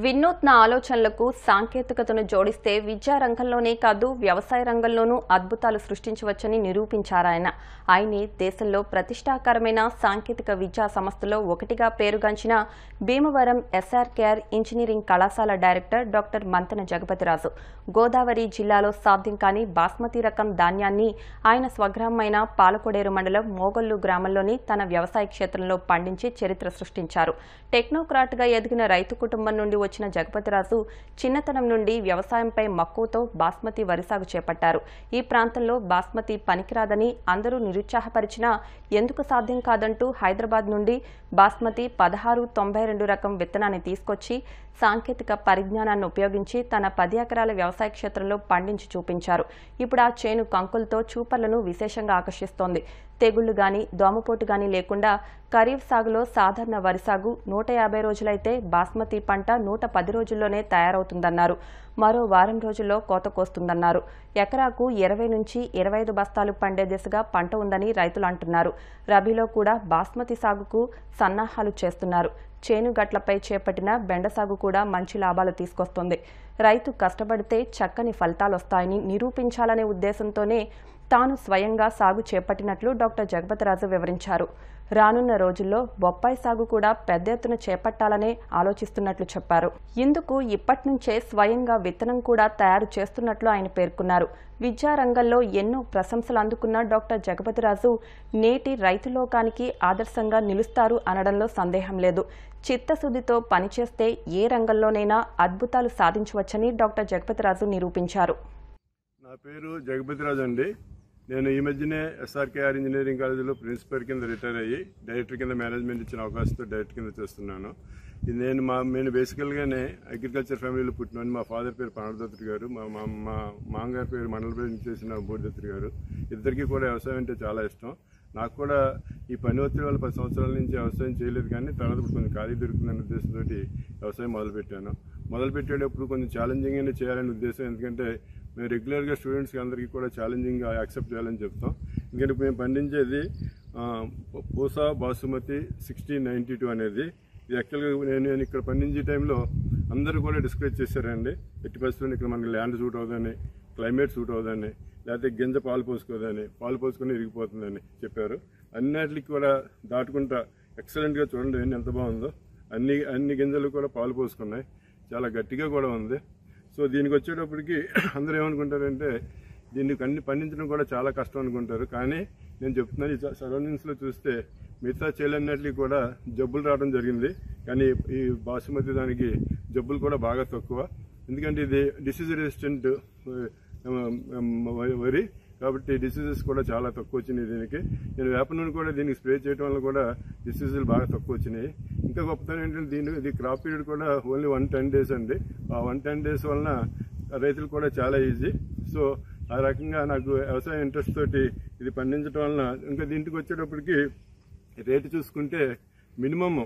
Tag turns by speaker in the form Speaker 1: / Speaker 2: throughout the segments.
Speaker 1: వినూత్న ఆలోచనలకు సాంకేతికతను జోడిస్తే విద్యా రంగంలోనే కాదు వ్యవసాయ రంగంలోనూ అద్భుతాలు సృష్టించవచ్చని నిరూపించారాయన. ఆయనే దేశంలో ప్రతిష్టాకరమైన సాంకేతిక విద్యా సంస్థలో ఒకటిగా పేరుగాంచిన భీమవరం ఎస్ఆర్కేఆర్ ఇంజనీరింగ్ కళాశాల డైరెక్టర్ డాక్టర్ మంతెన జగపతిరాజు. గోదావరి జిల్లాలో సాధ్యం కాని బాస్మతి రకం ధాన్యాన్ని ఆయన స్వగ్రామమైన పాలకొడేరు మండలం మోగొల్లు గ్రామంలోని తన వ్యవసాయ క్షేత్రంలో పండించి చరిత్ర సృష్టించారు. టెక్నోక్రాట్గా ఎదిగిన రైతు కుటుంబం నుండి వచ్చిన జగపతిరాజు చిన్నతనం నుండి వ్యవసాయంపై మక్కువతో బాస్మతి వరి సాగు చేపట్టారు. ఈ ప్రాంతంలో బాస్మతి పనికిరాదని అందరూ నిరుత్సాహపరిచినా ఎందుకు సాధ్యం కాదంటూ హైదరాబాద్ నుండి బాస్మతి 1692 రకం విత్తనాన్ని తీసుకొచ్చి సాంకేతిక పరిజ్ఞానాన్ని ఉపయోగించి తన 10 ఎకరాల వ్యవసాయ క్షేత్రంలో పండించి చూపించారు. ఇప్పుడు ఆ చేను కంకులతో చూపర్లను విశేషంగా ఆకర్షిస్తోంది. తెగుళ్లు గాని దోమపోటు గాని లేకుండా ఖరీఫ్ సాగులో సాధారణ వరి సాగు 150 రోజులైతే బాస్మతి పంట 110 రోజుల్లోనే తయారవుతుందన్నారు. మరో వారం రోజుల్లో కోత కోస్తుందన్నారు. ఎకరాకు 20 నుంచి 25 బస్తాలు పండే దిశగా పంట ఉందని రైతులు అంటున్నారు. రబీలో కూడా బాస్మతి సాగుకు సన్నాహాలు చేస్తున్నారు. చేను గట్లపై చేపట్టిన బెండ సాగు కూడా మంచి లాభాలు తీసుకొస్తుంది. రైతు కష్టపడితే చక్కని ఫలితాలొస్తాయని నిరూపించాలనే ఉద్దేశంతోనే తాను స్వయంగా సాగు చేపట్టినట్లు డాక్టర్ జగపతిరాజు వివరించారు. రానున్న రోజుల్లో బొప్పాయి సాగు కూడా పెద్ద ఎత్తున చేపట్టాలనే ఆలోచిస్తున్నట్లు చెప్పారు. ఇందుకు ఇప్పటి నుంచే స్వయంగా విత్తనం కూడా తయారు చేస్తున్నట్లు ఆయన పేర్కొన్నారు. విద్యారంగంలో ఎన్నో ప్రశంసలు అందుకున్న డాక్టర్ జగపతిరాజు నేటి రైతు లోకానికి ఆదర్శంగా నిలుస్తారు అనడంలో సందేహం లేదు. చిత్తశుద్ధితో పనిచేస్తే ఏ రంగంలోనైనా అద్భుతాలు సాధించవచ్చని డాక్టర్ జగపతిరాజు నిరూపించారు.
Speaker 2: నా పేరు జగపతిరాజు అండి. నేను ఈ మధ్యనే ఎస్ఆర్కేఆర్ ఇంజనీరింగ్ కాలేజీలో ప్రిన్సిపల్ కింద రిటైర్ అయ్యి డైరెక్టర్ కింద మేనేజ్మెంట్ ఇచ్చిన అవకాశంతో డైరెక్టర్ కింద చేస్తున్నాను. ఇది నేను బేసికల్గానే అగ్రికల్చర్ ఫ్యామిలీలో పుట్టినాను. మా ఫాదర్ పేరు పాండదత్తుడు గారు, మా మామగారి పేరు మండలపల్లి చేసిన బూడిదత్తుడు గారు. ఇద్దరికీ కూడా వ్యవసాయం అంటే చాలా ఇష్టం. నాకు కూడా ఈ పని ఒత్తిడి వల్ల 10 సంవత్సరాల నుంచి వ్యవసాయం చేయలేదు, కానీ తర్వాత కొంచెం ఖాళీ దొరుకుతుందనే ఉద్దేశంతో వ్యవసాయం మొదలుపెట్టేటప్పుడు కొంచెం ఛాలెంజింగ్గానే చేయాలనే ఉద్దేశం. ఎందుకంటే మేము రెగ్యులర్గా స్టూడెంట్స్కి అందరికీ కూడా ఛాలెంజింగ్గా యాక్సెప్ట్ చేయాలని చెప్తాం. ఎందుకంటే మేము పండించేది పూసా బాసుమతి 1692 అనేది. ఇది యాక్చువల్గా నేను ఇక్కడ పండించే టైంలో అందరూ కూడా డిస్కరేజ్ చేశారండి. ఎట్టి పరిస్థితుల్లో ఇక్కడ మనకి ల్యాండ్ సూట్ అవుతుందని, క్లైమేట్ సూట్ అవుతుందని, లేకపోతే గింజ పాలు పోసుకొని ఇరిగిపోతుందని చెప్పారు. అన్నిటికి కూడా దాటుకుంటా ఎక్సలెంట్గా చూడండి ఎంత బాగుందో. అన్ని గింజలు కూడా పాలు పోసుకున్నాయి, చాలా గట్టిగా కూడా ఉంది. సో దీనికి వచ్చేటప్పటికి అందరూ ఏమనుకుంటారంటే దీన్ని పండించడం కూడా చాలా కష్టం అనుకుంటారు. కానీ నేను చెప్తున్నాను, ఈ సరౌండింగ్స్లో చూస్తే మిగతా చేలన్నిటికీ కూడా జబ్బులు రావడం జరిగింది. కానీ ఈ బాసుమతి దానికి జబ్బులు కూడా బాగా తక్కువ. ఎందుకంటే ఇది డిసీజ్ రెసిస్టెంట్ వరి కాబట్టి డిసీజెస్ కూడా చాలా తక్కువ వచ్చినాయి దీనికి. నేను వేప నూనె కూడా దీనికి స్ప్రే చేయడం వల్ల కూడా డిసీజులు బాగా తక్కువ వచ్చినాయి. ఇంకా గొప్పతనం ఏంటంటే ఇది క్రాప్ పీరియడ్ కూడా ఓన్లీ 110 days అండి. ఆ 110 days వలన రైతులు కూడా చాలా ఈజీ. సో ఆ రకంగా నాకు వ్యవసాయం ఇంట్రెస్ట్ తోటి ఇది పండించడం వలన ఇంకా దీంట్కి వచ్చేటప్పటికి రేటు చూసుకుంటే మినిమమ్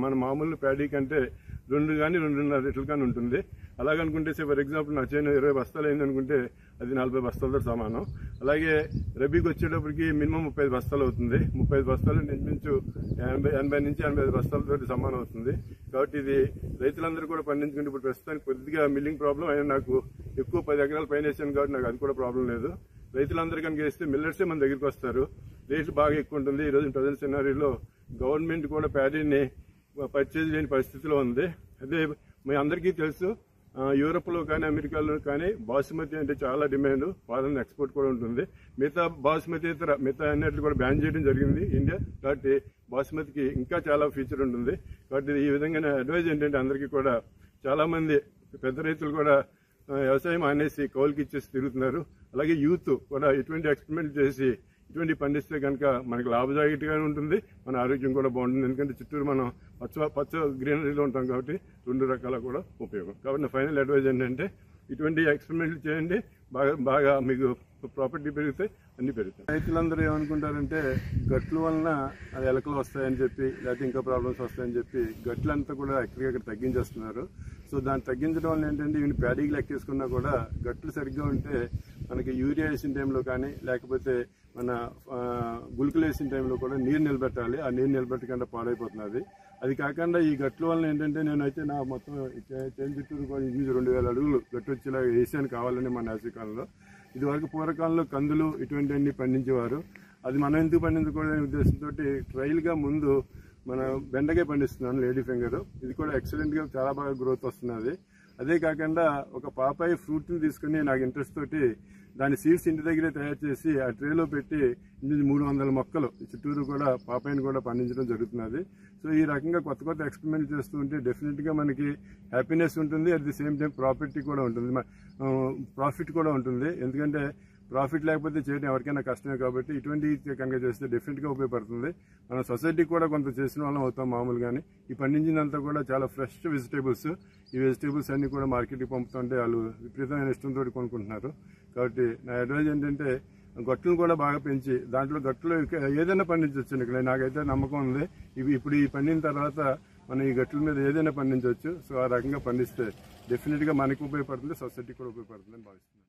Speaker 2: మన మామూలు ప్యాడీ కంటే 2 కానీ 2.5 రెట్లు కానీ ఉంటుంది. అలాగనుకుంటే ఫర్ ఎగ్జాంపుల్ నా చేను 20 బస్తాలు అయిందనుకుంటే అది 40 బస్తాలతో సమానం. అలాగే రబీకి వచ్చేటప్పటికి మినిమం 35 బస్తాలు అవుతుంది. 35 బస్తాలు ఇంచుమించు 80 నుంచి 85 బస్తాలతో సమానం అవుతుంది. కాబట్టి ఇది రైతులందరూ కూడా పండించుకుంటే ఇప్పుడు ప్రస్తుతానికి కొద్దిగా మిల్లింగ్ ప్రాబ్లం అయినా నాకు ఎక్కువ 10 ఎకరాలు పైన వేసాను కాబట్టి నాకు అది కూడా ప్రాబ్లం లేదు. రైతులందరూ కనుక వేస్తే మిల్లర్సే మన దగ్గరికి వస్తారు. రేట్లు బాగా ఎక్కువ ఉంటుంది. ఈరోజు ప్రజెంట్ సినారీలో గవర్నమెంట్ కూడా ప్యాడీని పర్చేజ్ లేని పరిస్థితిలో ఉంది. అదే మీ అందరికీ తెలుసు, యూరోప్లో కానీ అమెరికాలో కానీ బాసుమతి అంటే చాలా డిమాండ్, ఫారెన్ ఎక్స్పోర్ట్ కూడా ఉంటుంది. మిగతా అన్నిటిని కూడా బ్యాన్ చేయడం జరిగింది ఇండియా. కాబట్టి బాసుమతికి ఇంకా చాలా ఫ్యూచర్ ఉంటుంది. కాబట్టి ఈ విధంగా అడ్వైజ్ ఏంటంటే అందరికీ కూడా చాలామంది పెద్ద రైతులు కూడా వ్యవసాయం అనేసి కౌలుకి ఇచ్చేసి తిరుగుతున్నారు. అలాగే యూత్ కూడా ఇటువంటి ఎక్స్పెరిమెంట్ చేసి ఇటువంటి పండిస్తే కనుక మనకి లాభదాయకగానే ఉంటుంది, మన ఆరోగ్యం కూడా బాగుంటుంది. ఎందుకంటే చుట్టూరు మనం పచ్చ గ్రీనరీలో ఉంటాం కాబట్టి 2 రకాల కూడా ఉపయోగం. కాబట్టి నా ఫైనల్ అడ్వైజ్ ఏంటంటే ఇటువంటి ఎక్స్పెరిమెంట్లు చేయండి, బాగా మీకు ప్రాపర్టీ పెరుగుతాయి, అన్నీ పెరుగుతాయి. రైతులందరూ ఏమనుకుంటారంటే గట్ల వలన ఎలకలు వస్తాయని చెప్పి, లేకపోతే ఇంకా ప్రాబ్లమ్స్ వస్తాయని చెప్పి గట్లంతా కూడా ఎక్కడికక్కడ తగ్గించేస్తున్నారు. సో దాన్ని తగ్గించడం వల్ల ఏంటంటే ఇవి ప్యాడీకి లెక్కేసుకున్నా కూడా గట్లు సరిగ్గా ఉంటే మనకి యూరియా వేసిన టైంలో కానీ లేకపోతే మన గుళికలు వేసిన టైంలో కూడా నీరు నిలబెట్టాలి. ఆ నీరు నిలబెట్టకుండా పాడైపోతున్నది. అది కాకుండా ఈ గట్ల వలన ఏంటంటే నేనైతే నా మొత్తం చేను చుట్టూరు కూడా ఇంచుమించు 2000 అడుగులు గట్టు వచ్చేలా వేసాను కావాలని మన వేసవికాలంలో. ఇది వరకు పూర్వకాలంలో కందులు ఇటువంటివన్నీ పండించేవారు. అది మనం ఎందుకు పండించకూడదనే ఉద్దేశంతో ట్రయల్గా ముందు మన బెండకాయ పండిస్తున్నాను, లేడీ ఫింగర్. ఇది కూడా ఎక్సలెంట్గా చాలా బాగా గ్రోత్ వస్తున్నది. అదే కాకుండా ఒక పాపాయి ఫ్రూట్ని తీసుకుని నాకు ఇంట్రెస్ట్ తోటి దాని సీడ్స్ ఇంటి దగ్గరే తయారు చేసి ఆ ట్రేలో పెట్టి 300 మొక్కలు చుట్టూరు కూడా పాపాయిని కూడా పండించడం జరుగుతున్నది. సో ఈ రకంగా కొత్త కొత్త ఎక్స్పెరిమెంట్ చేస్తూ ఉంటే డెఫినెట్గా మనకి హ్యాపీనెస్ ఉంటుంది, at the same time profit కూడా ఉంటుంది. ఎందుకంటే ప్రాఫిట్ లేకపోతే చేయడం ఎవరికైనా కష్టమే. కాబట్టి ఇటువంటి కనుక చేస్తే డెఫినెట్గా ఉపయోగపడుతుంది. మన సొసైటీకి కూడా కొంత చేసిన వాళ్ళం అవుతాం మామూలుగానే. ఈ పండించినంతా కూడా చాలా ఫ్రెష్ వెజిటేబుల్స్. ఈ వెజిటేబుల్స్ అన్ని కూడా మార్కెట్కి పంపుతుంటే వాళ్ళు విపరీతమైన ఇష్టంతో కొనుక్కుంటున్నారు. కాబట్టి నా అడ్వైజ్ ఏంటంటే గట్టులను కూడా బాగా పెంచి దాంట్లో గట్టులో ఏదైనా పండించవచ్చు. ఇక్కడ నాకైతే నమ్మకం ఉంది. ఇప్పుడు ఈ పండిన తర్వాత మనం ఈ గట్టుల మీద ఏదైనా పండించవచ్చు. సో ఆ రకంగా పండిస్తే డెఫినెట్గా మనకు ఉపయోగపడుతుంది, సొసైటీకి కూడా ఉపయోగపడుతుంది అని భావిస్తున్నాను.